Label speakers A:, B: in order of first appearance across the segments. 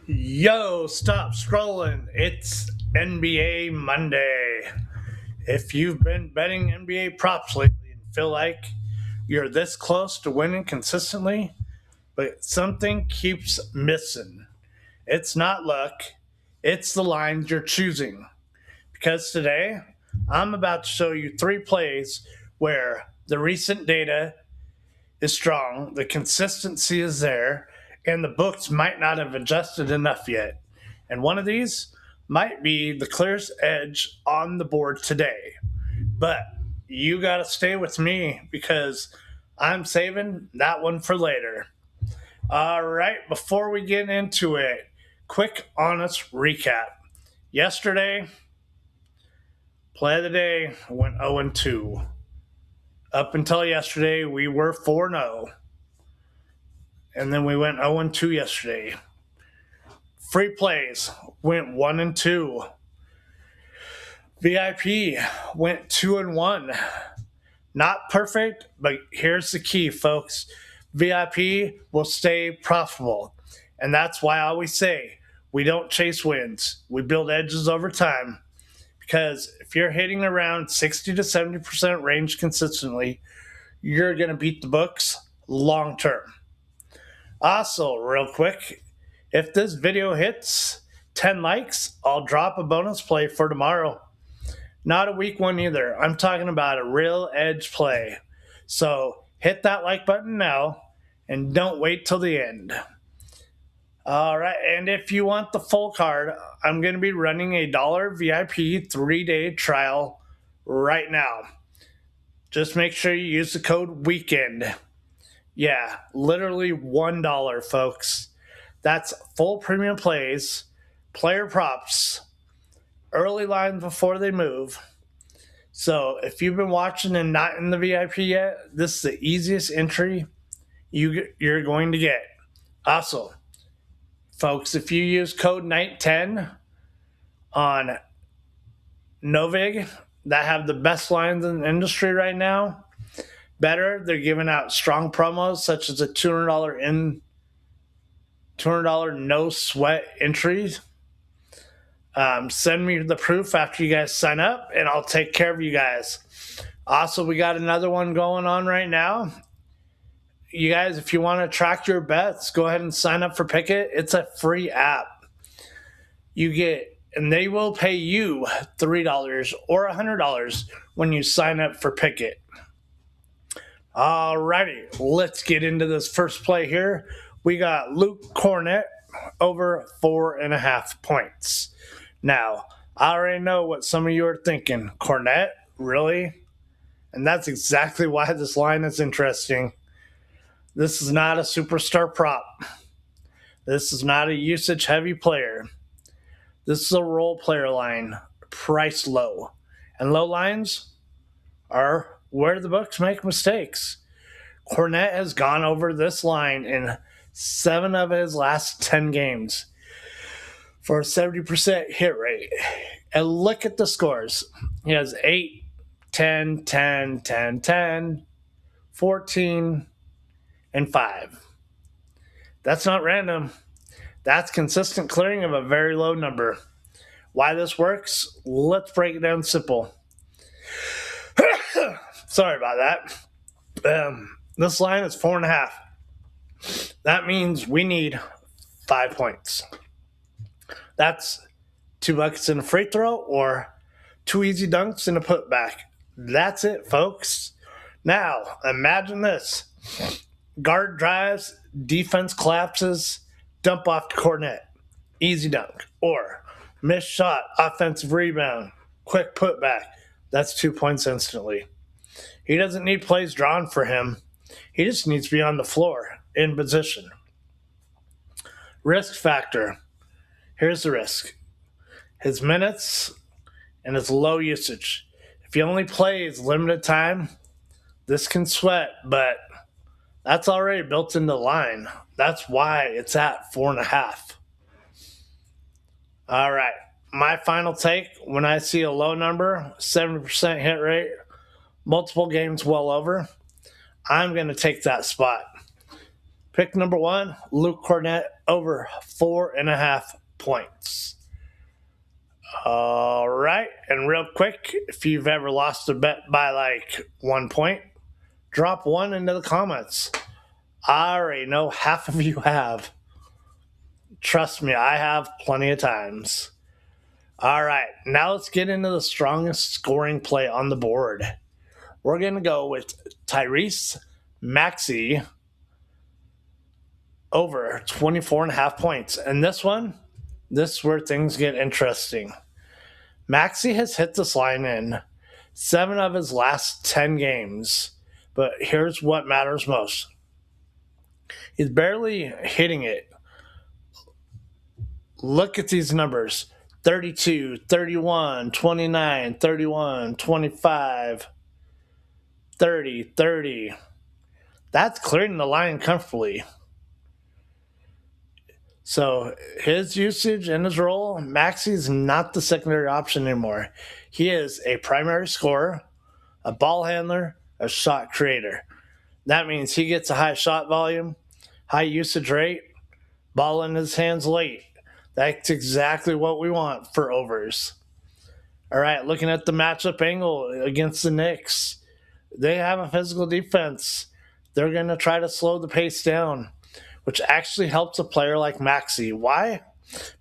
A: Yo, stop scrolling. It's NBA Monday. If you've been betting NBA props lately and feel like you're this close to winning consistently, but something keeps missing, it's not luck, it's the lines you're choosing. Because today, I'm about to show you three plays where the recent data is strong, the consistency is there, and the books might not have adjusted enough yet. And one of these might be the clearest edge on the board today. But you got to stay with me because I'm saving that one for later. All right, before we get into it, quick, honest recap. Yesterday, play of the day went 0 2. Up until yesterday, we were 4-0. And then we went 0 2 yesterday. Free plays went 1 2. VIP went 2 1. Not perfect, but here's the key, folks. VIP will stay profitable. And that's why I always say we don't chase wins. We build edges over time. Because if you're hitting around 60 to 70% range consistently, you're going to beat the books long term. Also, real quick, if this video hits 10 likes, I'll drop a bonus play for tomorrow. Not a weak one either. I'm talking about a real edge play. So hit that like button now and don't wait till the end. All right, and if you want the full card, I'm going to be running a $1 VIP 3-day trial right now. Just make sure you use the code WEEKEND. Yeah, literally $1, folks. That's full premium plays, player props, early lines before they move. So if you've been watching and not in the VIP yet, this is the easiest entry you're going to get. Also, folks, if you use code NIGHT10 on Novig, that have the best lines in the industry right now, better, they're giving out strong promos such as a $200 no sweat entries. Send me the proof after you guys sign up, and I'll take care of you guys. Also, we got another one going on right now. You guys, if you want to track your bets, go ahead and sign up for Pickett. It's a free app. And they will pay you $3 or $100 when you sign up for Pickett. All righty, let's get into this first play here. We got Luke Cornett over 4.5 points. Now, I already know what some of you are thinking. Cornett? Really? And that's exactly why this line is interesting. This is not a superstar prop. This is not a usage-heavy player. This is a role player line, priced low. And low lines are where the books make mistakes. Cornett has gone over this line in 7 of his last 10 games for a 70% hit rate. And look at the scores. He has 8, 10, 10, 10, 10, 14, and 5. That's not random. That's consistent clearing of a very low number. Why this works? Let's break it down simple. Sorry about that. This line is 4.5. That means we need 5 points. That's 2 buckets in a free throw or 2 easy dunks in a putback. That's it, folks. Now, imagine this. Guard drives, defense collapses, dump off to Cornett. Easy dunk. Or missed shot, offensive rebound, quick putback. That's 2 points instantly. He doesn't need plays drawn for him. He just needs to be on the floor, in position. Risk factor. Here's the risk. His minutes and his low usage. If he only plays limited time, this can sweat, but that's already built into the line. That's why it's at 4.5. All right. My final take, when I see a low number, 70% hit rate, multiple games well over, I'm going to take that spot. Pick number 1, Luke Cornett over 4.5 points. All right, and real quick, if you've ever lost a bet by like 1 point, drop 1 into the comments. I already know half of you have. Trust me, I have plenty of times. All right, now let's get into the strongest scoring play on the board. We're going to go with Tyrese Maxey over 24.5 points. And this is where things get interesting. Maxey has hit this line in 7 of his last 10 games. But here's what matters most. He's barely hitting it. Look at these numbers. 32, 31, 29, 31, 25, 30, 30. That's clearing the line comfortably. So his usage and his role, Maxey's not the secondary option anymore. He is a primary scorer, a ball handler, a shot creator. That means he gets a high shot volume, high usage rate, ball in his hands late. That's exactly what we want for overs. All right, looking at the matchup angle against the Knicks. They have a physical defense. They're going to try to slow the pace down, which actually helps a player like Maxey. Why?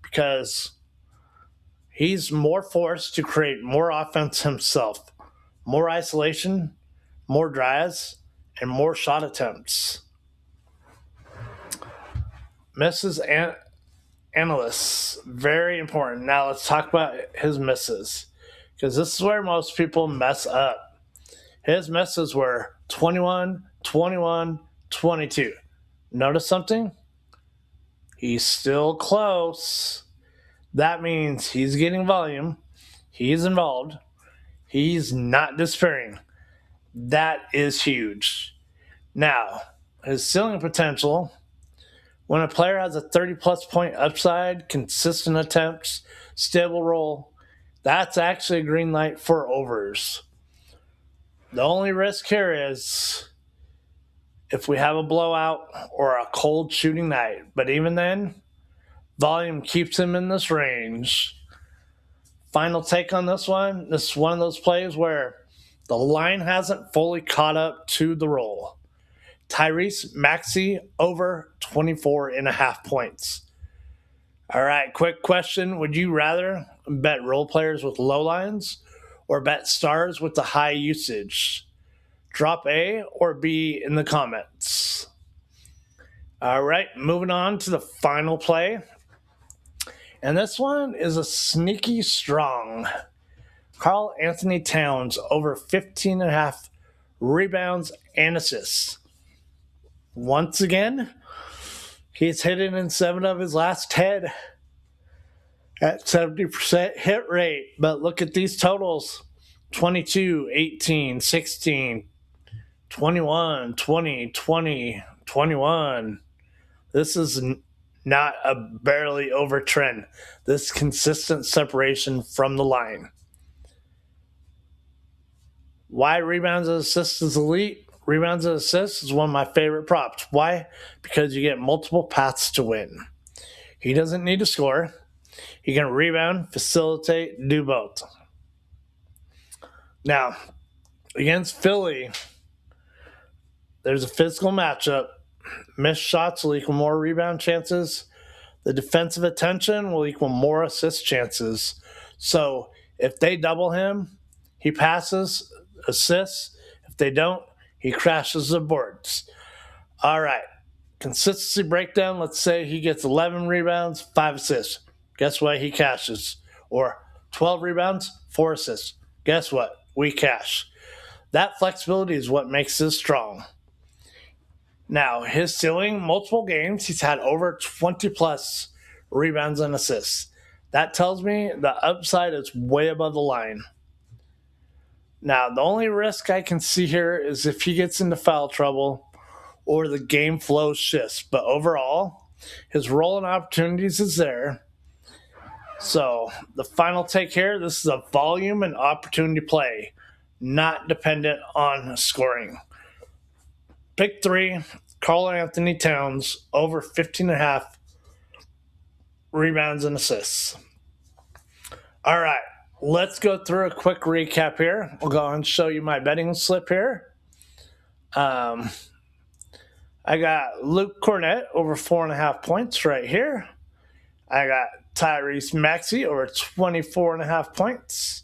A: Because he's more forced to create more offense himself, more isolation, more drives, and more shot attempts. Misses and analysts, very important. Now let's talk about his misses, because this is where most people mess up. His misses were 21, 21, 22. Notice something? He's still close. That means he's getting volume. He's involved. He's not despairing. That is huge. Now, his ceiling potential, when a player has a 30-plus point upside, consistent attempts, stable roll, that's actually a green light for overs. The only risk here is if we have a blowout or a cold shooting night. But even then, volume keeps him in this range. Final take on this one. This is one of those plays where the line hasn't fully caught up to the roll. Tyrese Maxey over 24.5 points. All right, quick question. Would you rather bet role players with low lines or bet stars with the high usage? Drop A or B in the comments. All right, moving on to the final play. And this one is a sneaky strong. Karl Anthony Towns over 15.5 rebounds and assists. Once again, he's hit it in 7 of his last 10 at 70% hit rate. But look at these totals. 22, 18, 16, 21, 20, 20, 21. This is not a barely over trend. This consistent separation from the line. Why rebounds and assists is elite? Rebounds and assists is one of my favorite props. Why? Because you get multiple paths to win. He doesn't need to score. He can rebound, facilitate, do both. Now, against Philly, there's a physical matchup. Missed shots will equal more rebound chances. The defensive attention will equal more assist chances. So if they double him, he passes, assists. If they don't, he crashes the boards. All right. Consistency breakdown. Let's say he gets 11 rebounds, 5 assists. Guess what? He cashes. Or 12 rebounds, 4 assists. Guess what? We cash. That flexibility is what makes this strong. Now, his ceiling, multiple games, he's had over 20-plus rebounds and assists. That tells me the upside is way above the line. Now, the only risk I can see here is if he gets into foul trouble or the game flow shifts. But overall, his role and opportunities is there. So the final take here, this is a volume and opportunity play, not dependent on scoring. Pick 3, Karl Anthony Towns over 15.5 rebounds and assists. All right, let's go through a quick recap here. We'll go and show you my betting slip here. I got Luke Cornett over 4.5 points right here. I got Tyrese Maxey over 24.5 points.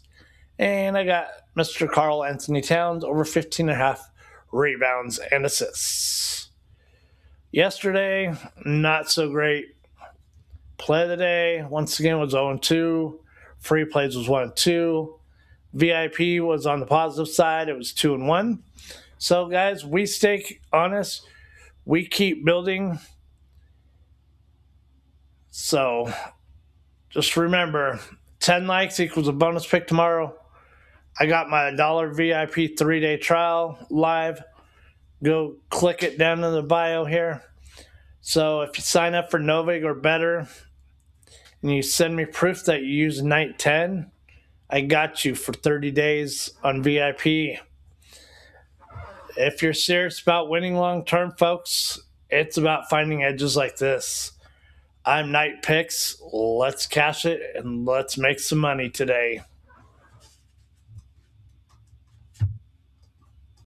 A: And I got Mr. Karl Anthony Towns over 15.5 rebounds and assists. Yesterday, not so great. Play of the day, once again, was 0-2. Free plays was 1-2. VIP was on the positive side. It was 2-1. So, guys, we stay honest. We keep building. So, just remember, 10 likes equals a bonus pick tomorrow. I got my $1 VIP 3-day trial live. Go click it down in the bio here. So if you sign up for Novig or better and you send me proof that you use Night 10, I got you for 30 days on VIP. If you're serious about winning long-term, folks, it's about finding edges like this. I'm Night Picks. Let's cash it and let's make some money today.